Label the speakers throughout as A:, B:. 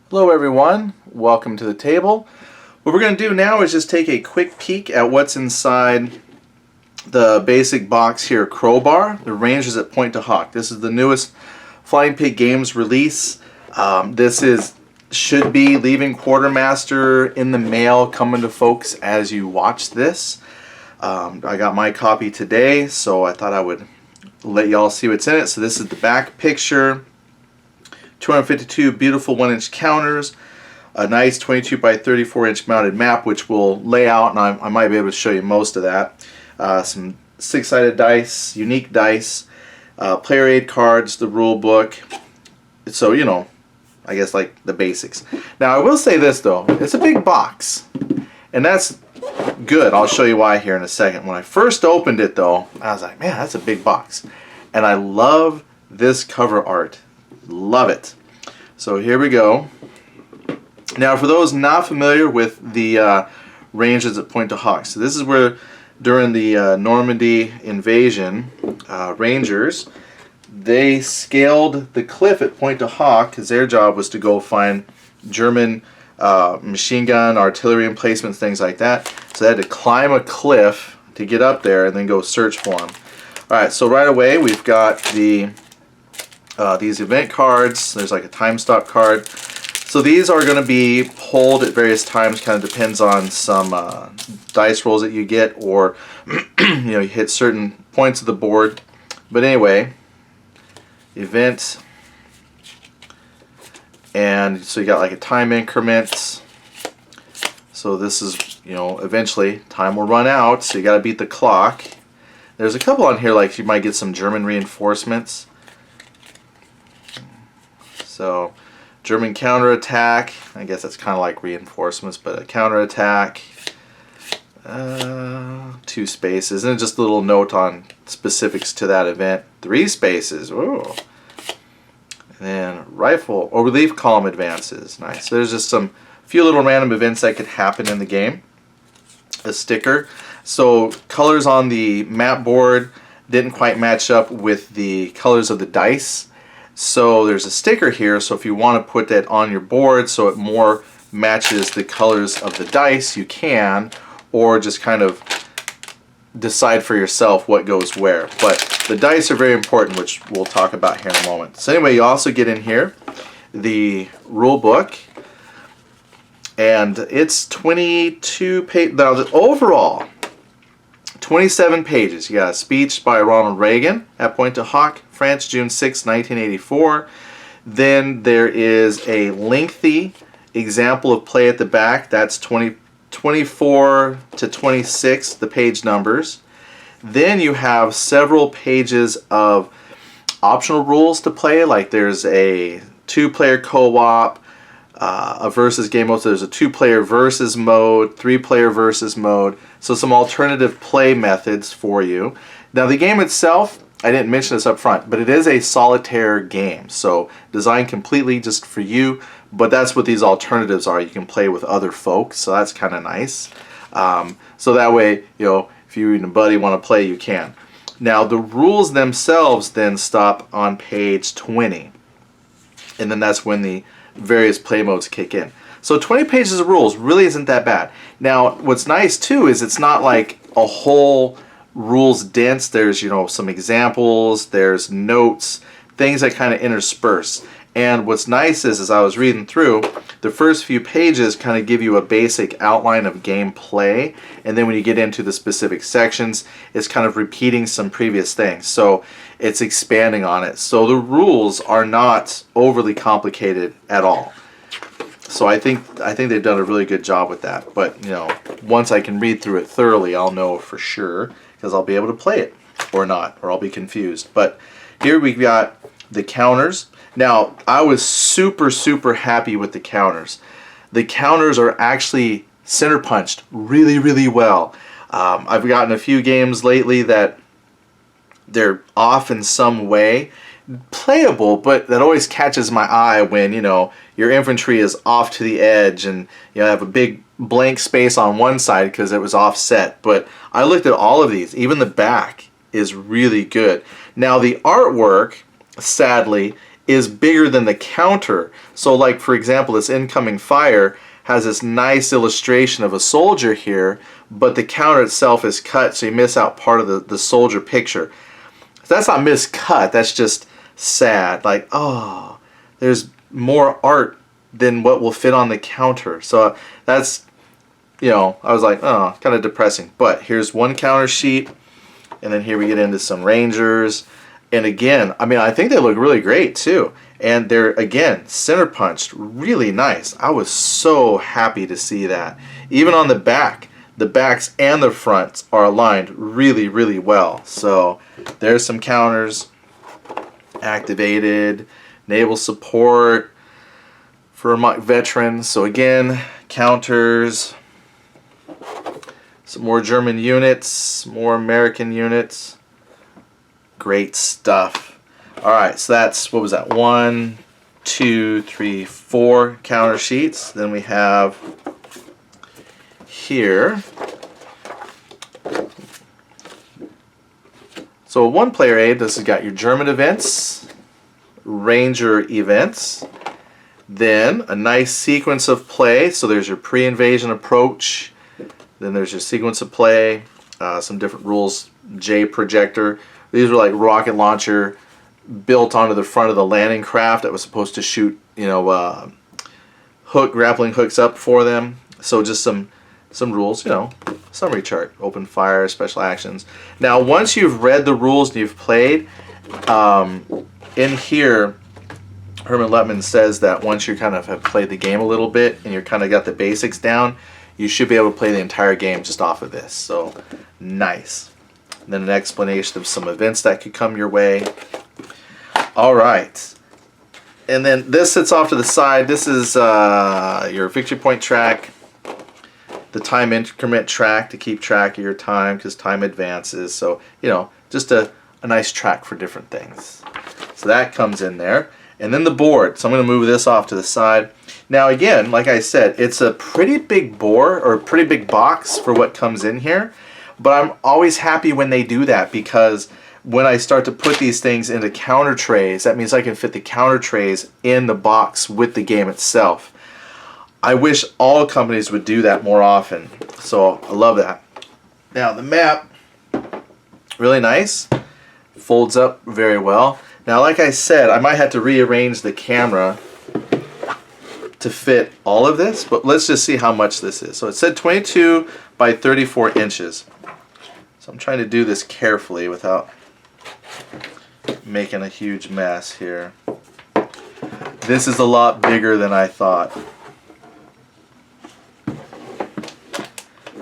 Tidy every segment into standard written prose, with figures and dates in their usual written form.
A: Hello everyone, welcome to the table. What we're going to do now is just take a quick peek at what's inside the basic box here, Crowbar, the Rangers at Pointe du Hoc. This is the newest Flying Pig Games release. Should be leaving Quartermaster in the mail, coming to folks as you watch this. I got my copy today, so I thought I would let y'all see what's in it. So this is the back picture. 252 beautiful 1-inch counters, a nice 22 by 34-inch mounted map, which we'll lay out, and I might be able to show you most of that. Some 6-sided dice, unique dice, player aid cards, the rule book. So, you know, I guess like the basics. Now, I will say this though, it's a big box, and that's good. I'll show you why here in a second. When I first opened it though, I was like, man, that's a big box. And I love this cover art. Love it. So here we go. Now for those not familiar with the Rangers at Pointe du Hoc, so this is where during the Normandy invasion, Rangers, they scaled the cliff at Pointe du Hoc because their job was to go find German machine gun, artillery emplacements, things like that. So they had to climb a cliff to get up there and then go search for them. Alright, so right away we've got these event cards. There's like a time stop card. So these are going to be pulled at various times, kind of depends on some dice rolls that you get, or you hit certain points of the board. But anyway, event, and so you got like a time increment. So this is, eventually time will run out, so you got to beat the clock. There's a couple on here, like you might get some German reinforcements. So, German counterattack, I guess that's kind of like reinforcements, but a counterattack, 2 spaces, and just a little note on specifics to that event, 3 spaces, ooh. And then rifle, or relief column advances, nice. So there's just some few little random events that could happen in the game. A sticker, so colors on the map board didn't quite match up with the colors of the dice. So there's a sticker here, so if you want to put that on your board so it more matches the colors of the dice, you can, or just kind of decide for yourself what goes where. But the dice are very important, which we'll talk about here in a moment. So anyway, you also get in here the rule book, and it's 22 pages. Now, overall, 27 pages. You got a speech by Ronald Reagan at Pointe du Hoc, France, June 6, 1984. Then there is a lengthy example of play at the back. That's 24 to 26, the page numbers. Then you have several pages of optional rules to play, like there's a 2-player co-op, a versus game mode, so there's a 2-player versus mode, 3-player versus mode, so some alternative play methods for you. Now the game itself, I didn't mention this up front, but it is a solitaire game, so designed completely just for you, but that's what these alternatives are. You can play with other folks, so that's kind of nice. So that way, if you and a buddy want to play, you can. Now the rules themselves then stop on page 20, and then that's when the various play modes kick in. So 20 pages of rules really isn't that bad. Now what's nice too is it's not like a whole rules dense. There's some examples, there's notes, things that kind of intersperse. And what's nice is, as I was reading through, the first few pages kind of give you a basic outline of gameplay, and then when you get into the specific sections, it's kind of repeating some previous things. So it's expanding on it. So the rules are not overly complicated at all. So I think they've done a really good job with that. But once I can read through it thoroughly, I'll know for sure, because I'll be able to play it or not, or I'll be confused. But here we've got the counters. Now, I was super happy with the counters. The counters are actually center punched really, really well. I've gotten a few games lately that they're off in some way. Playable, but that always catches my eye when, your infantry is off to the edge and you have a big blank space on one side because it was offset. But I looked at all of these. Even the back is really good. Now, the artwork, sadly, is bigger than the counter. So like, for example, this incoming fire has this nice illustration of a soldier here, but the counter itself is cut, so you miss out part of the soldier picture. That's not miscut, that's just sad. Like, oh, there's more art than what will fit on the counter. So that's, you know, I was like, oh, kind of depressing. But here's one counter sheet, and then here we get into some Rangers. And again, I mean, I think they look really great too. And they're, again, center punched, really nice. I was so happy to see that. Even on the back, the backs and the fronts are aligned really, really well. So there's some counters, activated, naval support for veterans. So again, counters, some more German units, more American units. Great stuff. Alright, so that's, what was that? 1, 2, 3, 4 counter sheets. Then we have here. So one player aid, this has got your German events, Ranger events, then a nice sequence of play. So there's your pre-invasion approach, then there's your sequence of play, some different rules, J projector. These were like rocket launcher built onto the front of the landing craft that was supposed to shoot, you know, grappling hooks up for them. So just some rules, you know, summary chart, open fire, special actions. Now, once you've read the rules and you've played, in here, Herman Lettman says that once you kind of have played the game a little bit and you're kind of got the basics down, you should be able to play the entire game just off of this. So, nice. And then an explanation of some events that could come your way. All right. And then this sits off to the side. This is your victory point track, the time increment track to keep track of your time because time advances. So, you know, just a nice track for different things. So that comes in there. And then the board. So I'm going to move this off to the side. Now again, like I said, it's a pretty big board or a pretty big box for what comes in here. But I'm always happy when they do that because when I start to put these things into counter trays, that means I can fit the counter trays in the box with the game itself. I wish all companies would do that more often. So I love that. Now the map, really nice. Folds up very well. Now like I said, I might have to rearrange the camera to fit all of this, but let's just see how much this is. So it said 22 by 34 inches. So I'm trying to do this carefully without making a huge mess here. This is a lot bigger than I thought.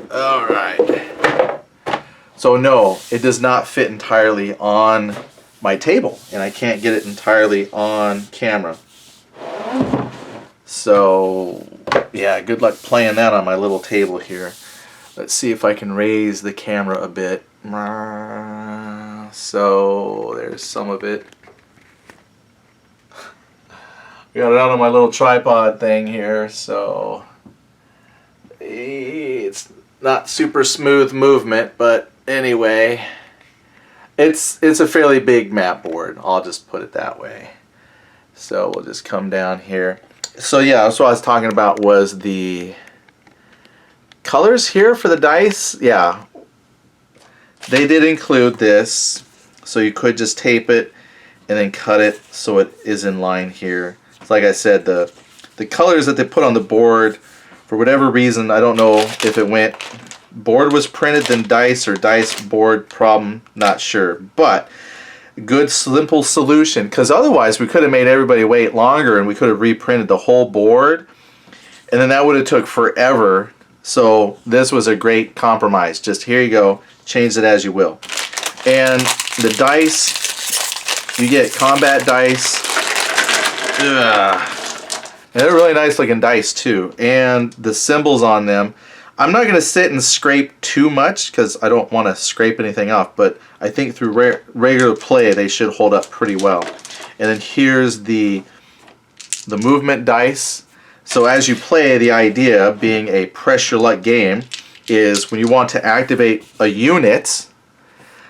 A: Alright. So no, it does not fit entirely on my table, and I can't get it entirely on camera. So yeah, good luck playing that on my little table here. Let's see if I can raise the camera a bit. So there's some of it. I got it out on my little tripod thing here, so it's not super smooth movement, but anyway, it's a fairly big map board. I'll just put it that way. So we'll just come down here. So yeah, that's what I was talking about was the colors here for the dice. Yeah, they did include this, so you could just tape it and then cut it so it is in line here. So like I said, the colors that they put on the board, for whatever reason, I don't know if it went board was printed then dice or dice board problem, not sure, but good simple solution, because otherwise we could have made everybody wait longer and we could have reprinted the whole board and then that would have took forever. So this was a great compromise. Just here you go, change it as you will. And the dice, you get combat dice. Ugh. And they're really nice looking dice too, and the symbols on them, I'm not going to sit and scrape too much because I don't want to scrape anything off, but I think through regular play they should hold up pretty well. And then here's the movement dice. So as you play, the idea, being a press your luck game, is when you want to activate a unit,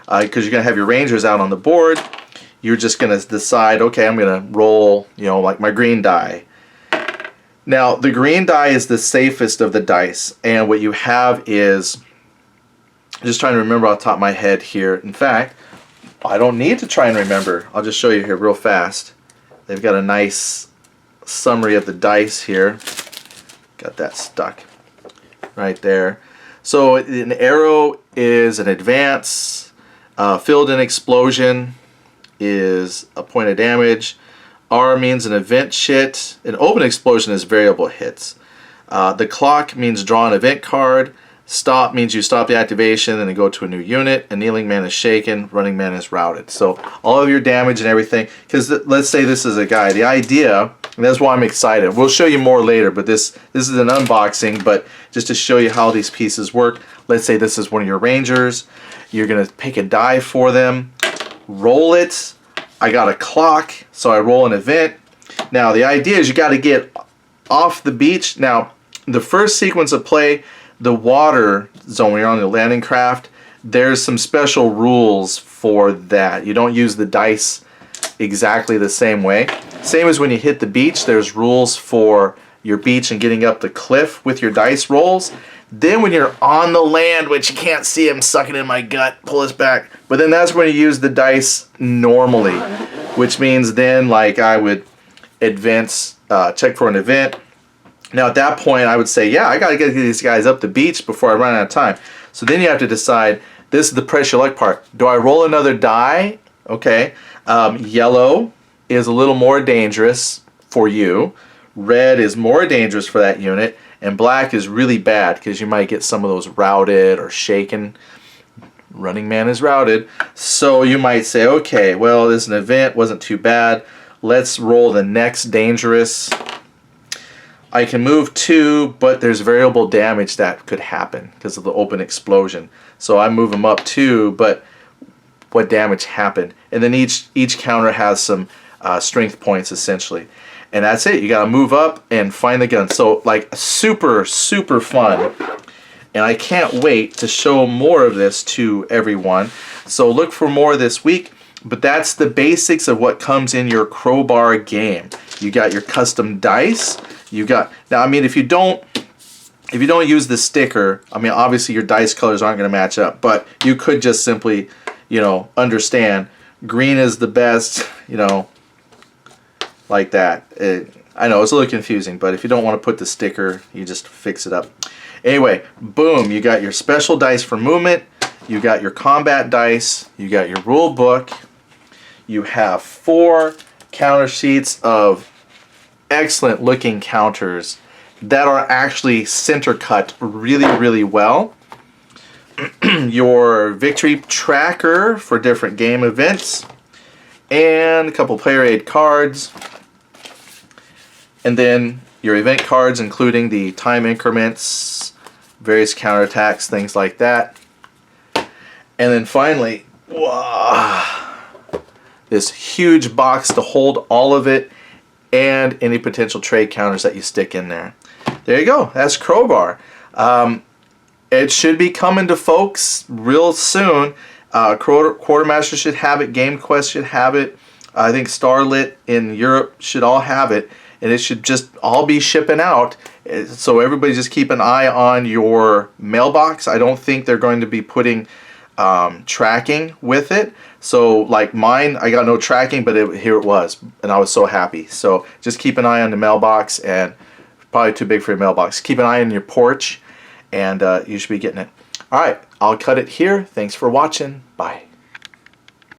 A: because you're going to have your Rangers out on the board, you're just going to decide, okay, I'm going to roll, you know, like my green die. Now, the green die is the safest of the dice, and what you have is, just trying to remember off the top of my head here. In fact, I don't need to try and remember. I'll just show you here real fast. They've got a nice summary of the dice here. Got that stuck right there. So an arrow is an advance. Filled in explosion is a point of damage. R means an event hit. An open explosion is variable hits. The clock means draw an event card. Stop means you stop the activation and then go to a new unit. A kneeling man is shaken. Running man is routed. So all of your damage and everything. Because let's say this is a guy. The idea, and that's why I'm excited. We'll show you more later, but this is an unboxing. But just to show you how these pieces work. Let's say this is one of your rangers. You're going to pick a die for them. Roll it. I got a clock, so I roll an event. Now the idea is you got to get off the beach. Now the first sequence of play, the water zone, when you're on the landing craft, there's some special rules for that. You don't use the dice exactly the same way. Same as when you hit the beach, there's rules for your beach and getting up the cliff with your dice rolls. Then when you're on the land, which you can't see, I'm sucking in my gut, pull this back. But then that's when you use the dice normally, which means then like I would advance, check for an event. Now at that point I would say, yeah, I gotta get these guys up the beach before I run out of time. So then you have to decide, this is the press your luck part. Do I roll another die? Okay. Yellow is a little more dangerous for you. Red is more dangerous for that unit. And black is really bad because you might get some of those routed or shaken. Running man is routed. So you might say, okay, well, this is an event, wasn't too bad. Let's roll the next dangerous. I can move 2, but there's variable damage that could happen because of the open explosion. So I move them up 2, but what damage happened? And then each counter has some strength points essentially. And that's it. You got to move up and find the gun. So like super, super fun. And I can't wait to show more of this to everyone. So look for more this week. But that's the basics of what comes in your Crowbar game. You got your custom dice. You got, now I mean, if you don't use the sticker, I mean obviously your dice colors aren't going to match up. But you could just simply, you know, understand green is the best, you know, like that. I know it's a little confusing, but if you don't want to put the sticker, you just fix it up. Anyway, boom, you got your special dice for movement, you got your combat dice, you got your rule book, you have 4 counter sheets of excellent looking counters that are actually center cut really, really well. Your victory tracker for different game events, and a couple player aid cards. And then your event cards, including the time increments, various counterattacks, things like that. And then finally, wow, this huge box to hold all of it and any potential trade counters that you stick in there. There you go. That's Crowbar. It should be coming to folks real soon. Quartermaster should have it. GameQuest should have it. I think Starlit in Europe should all have it. And it should just all be shipping out. So everybody just keep an eye on your mailbox. I don't think they're going to be putting tracking with it. So like mine, I got no tracking, but here it was. And I was so happy. So just keep an eye on the mailbox, and probably too big for your mailbox. Keep an eye on your porch, and you should be getting it. All right, I'll cut it here. Thanks for watching. Bye.